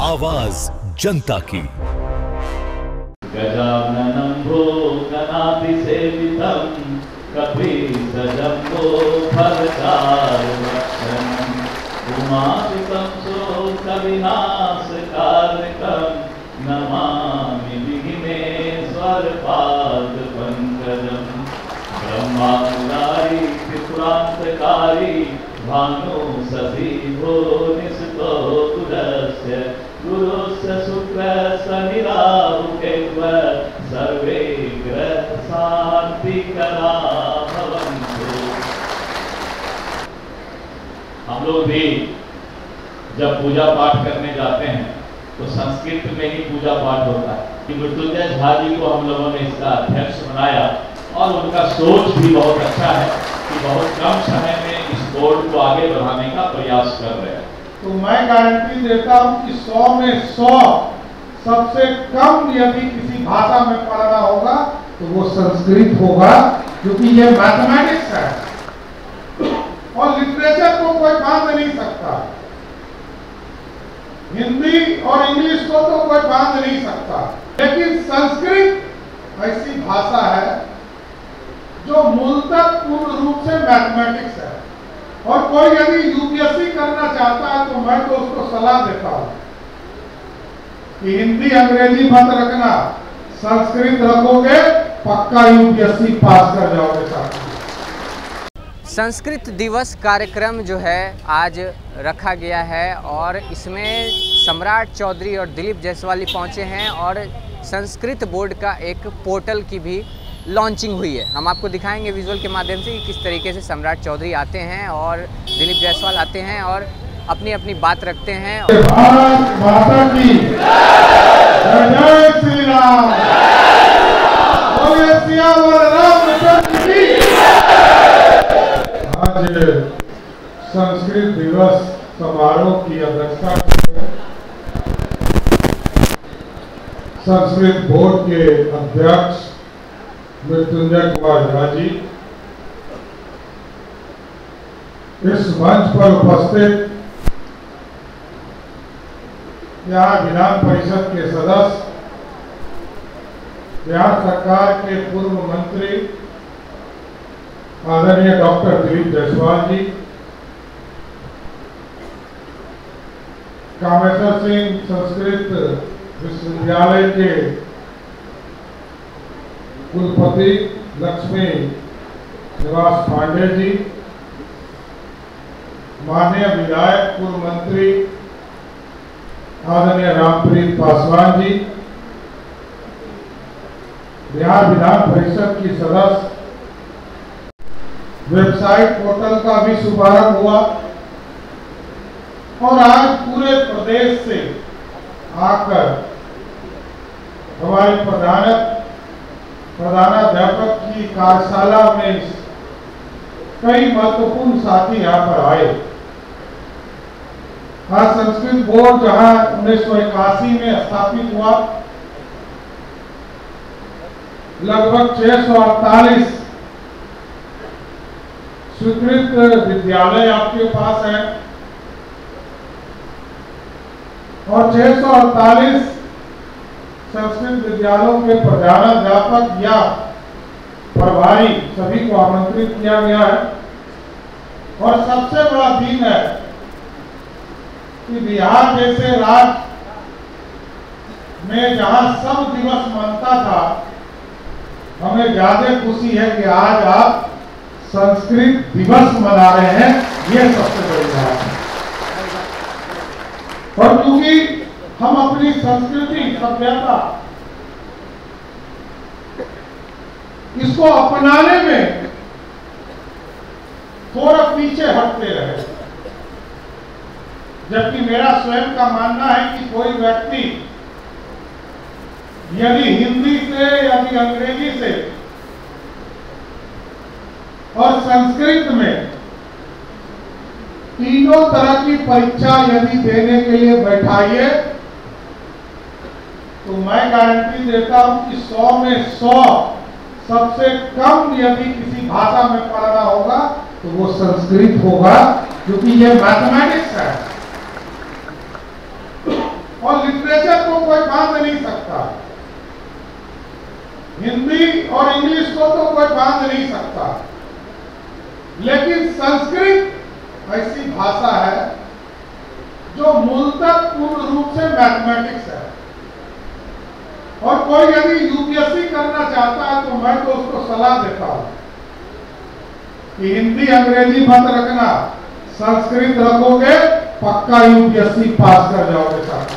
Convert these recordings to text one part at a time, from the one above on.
आवाज जनता की। गजाननं भूतनाभिसेवितं कपीशजम्बो फलचारुभक्षणं उमासुतं शोकविनाशकारकं नमामि विघ्नेश्वरपादपङ्कजं। ब्रह्माकुलारी त्रिपुरान्तकारी भानु शशि भुवनिसुतो गुरस्य गुरुस्य शुक्रस्य शनिराहु केतुः सर्वे ग्रह शांतिकरा भवन्तु। हम लोग भी जब पूजा पाठ करने जाते हैं तो संस्कृत में ही पूजा पाठ होता है। मृत्युंजय झा जी को हम लोगों ने इसका अध्यक्ष बनाया और उनका सोच भी बहुत अच्छा है कि बहुत कम समय में इस बोर्ड को आगे बढ़ाने का प्रयास कर रहे हैं। तो मैं गारंटी देता हूं कि 100 में 100 सबसे कम यदि किसी भाषा में पढ़ना होगा तो वो संस्कृत होगा, क्योंकि ये मैथमेटिक्स है और लिटरेचर को कोई बांध नहीं सकता। हिंदी और इंग्लिश को तो कोई बांध नहीं सकता, लेकिन संस्कृत ऐसी भाषा है जो मूलतः पूर्ण रूप से मैथमेटिक्स है। और कोई यदि यूपीएससी करना चाहता है तो मैं तो उसको सलाह देता हूं कि हिंदी अंग्रेजी मत रखना, संस्कृत रखोगे पक्का यूपीएससी पास कर जाओगे साथ। संस्कृत दिवस कार्यक्रम जो है आज रखा गया है और इसमें सम्राट चौधरी और दिलीप जायसवाल पहुंचे हैं और संस्कृत बोर्ड का एक पोर्टल की भी लॉन्चिंग हुई है। हम आपको दिखाएंगे विजुअल के माध्यम से कि किस तरीके से सम्राट चौधरी आते हैं और दिलीप जायसवाल आते हैं और अपनी अपनी बात रखते हैं। भारत माता की जय श्री राम, बोले सियावर रामचंद्र की। आज संस्कृत दिवस समारोह की अध्यक्षता संस्कृत बोर्ड के अध्यक्ष मृत्युंजय कुमार झा जी, इस मंच पर उपस्थित यहाँ विधान परिषद के सदस्य, बिहार सरकार के पूर्व मंत्री आदरणीय डॉक्टर दिलीप जायसवाल जी, कामेश्वर सिंह संस्कृत विश्वविद्यालय के कुलपति लक्ष्मी निवास पांडे जी, माननीय विधायक पूर्व मंत्री आदरणीय रामप्रीत पासवान जी, बिहार विधान परिषद की सदस्य, वेबसाइट पोर्टल का भी शुभारंभ हुआ और आज पूरे प्रदेश से आकर हमारे प्रधानाध्यापक की कार्यशाला में कई महत्वपूर्ण साथी यहाँ पर आए। आज संस्कृत बोर्ड जहां 1981 में स्थापित हुआ, लगभग 648 स्वीकृत विद्यालय आपके पास है और 648 संस्कृत विद्यालयों के प्रधानाध्यापक या प्रभारी सभी को आमंत्रित किया गया है। और सबसे बड़ा दिन है कि बिहार जैसे राज्य में जहां सब दिवस मनता था, हमें ज्यादा खुशी है कि आज आप संस्कृत दिवस मना रहे हैं। ये सबसे बड़ी बात है। और क्योंकि हम अपनी संस्कृति सभ्यता इसको अपनाने में थोड़ा पीछे हटते रहे, जबकि मेरा स्वयं का मानना है कि कोई व्यक्ति यदि हिंदी से यदि अंग्रेजी से और संस्कृत में तीनों तरह की परीक्षा यदि देने के लिए बैठाइए तो मैं गारंटी देता हूं कि 100 में 100 सबसे कम यदि किसी भाषा में पढ़ना होगा तो वो संस्कृत होगा, क्योंकि ये मैथमेटिक्स है और नहीं सकता। हिंदी और इंग्लिश को तो कोई बांध नहीं सकता, लेकिन संस्कृत ऐसी भाषा है जो मूलतः पूर्ण रूप से मैथमेटिक्स है। और कोई यदि यूपीएससी करना चाहता है तो मैं तो उसको सलाह देता हूं कि हिंदी अंग्रेजी मत रखना, संस्कृत रखोगे पक्का यूपीएससी पास कर जाओगे साथ।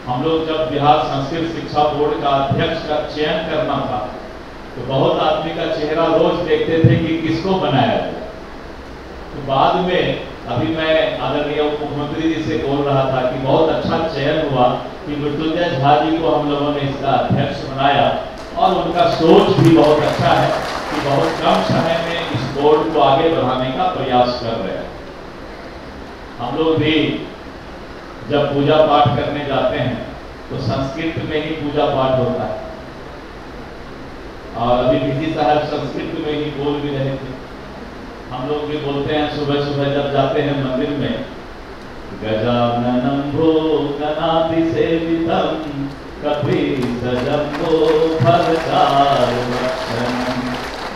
हम लोग जब बिहार संस्कृत शिक्षा बोर्ड का अध्यक्ष का चयन करना था तो बहुत आदमी का चेहरा रोज देखते थे कि किसको बनाया जाए। तो बाद में अभी मैं आदरणीय उप मुख्यमंत्री जी से बोल रहा था कि बहुत अच्छा चयन हुआ कि मृत्युंजय झा जी को हम लोगों ने इसका अध्यक्ष बनाया और उनका सोच भी बहुत अच्छा है कि बहुत कम समय में इस बोर्ड को आगे बढ़ाने का प्रयास कर रहे हैं। हम लोग भी जब पूजा पाठ करने जाते हैं तो संस्कृत में ही पूजा पाठ होता है और अभी विधि साहब संस्कृत में ही बोल भी रहे थे। हम लोग भी बोलते हैं सुबह सुबह जब जाते हैं मंदिर में, गजाननं भूतगणाधिसेवितं कपीशजम्बो फलचारुभक्षणं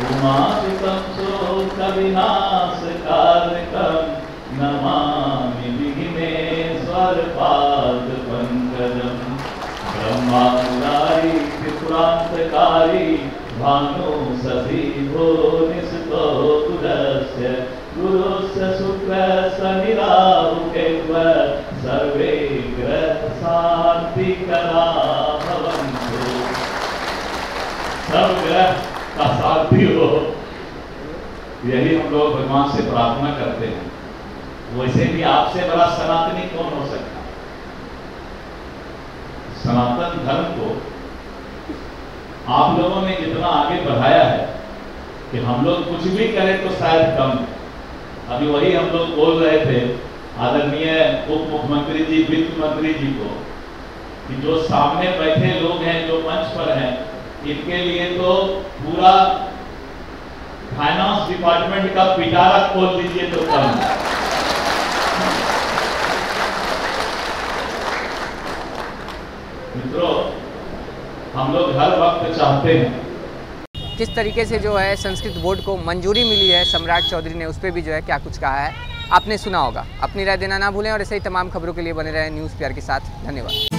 उमादितं शोकविनाशकारकं नमामि विघ्नेश्वरपादपङ्कजं ब्रह्मानुगारी त्रिपुरान्तकारी भानु शशि भो निष्ठो गुरस्य गुरुस्य शुक्र शनिराहुकेत्व सर्वे ग्रह शांतिकरा भवन्तु। सब ग्रह का शांति हो, यही हम लोग भगवान से प्रार्थना करते हैं। वैसे भी आपसे बड़ा सनातनी कौन हो सकता? सनातन धर्म को आप लोगों ने जितना आगे बढ़ाया है कि हम लोग कुछ भी करें तो शायद कम है। अभी वही हम लोग बोल रहे थे आदरणीय उप मुख्यमंत्री जी, वित्त मंत्री जी को कि जो सामने बैठे लोग हैं, जो मंच पर हैं, इनके लिए तो पूरा फाइनेंस डिपार्टमेंट का पिटारा खोल दीजिए तो कम है। मित्रों, हम लोग हर वक्त चाहते हैं। किस तरीके से जो है संस्कृत बोर्ड को मंजूरी मिली है सम्राट चौधरी ने, उस पर भी जो है क्या कुछ कहा है आपने सुना होगा। अपनी राय देना ना भूलें और ऐसे ही तमाम खबरों के लिए बने रहें न्यूज़ पीआर के साथ। धन्यवाद।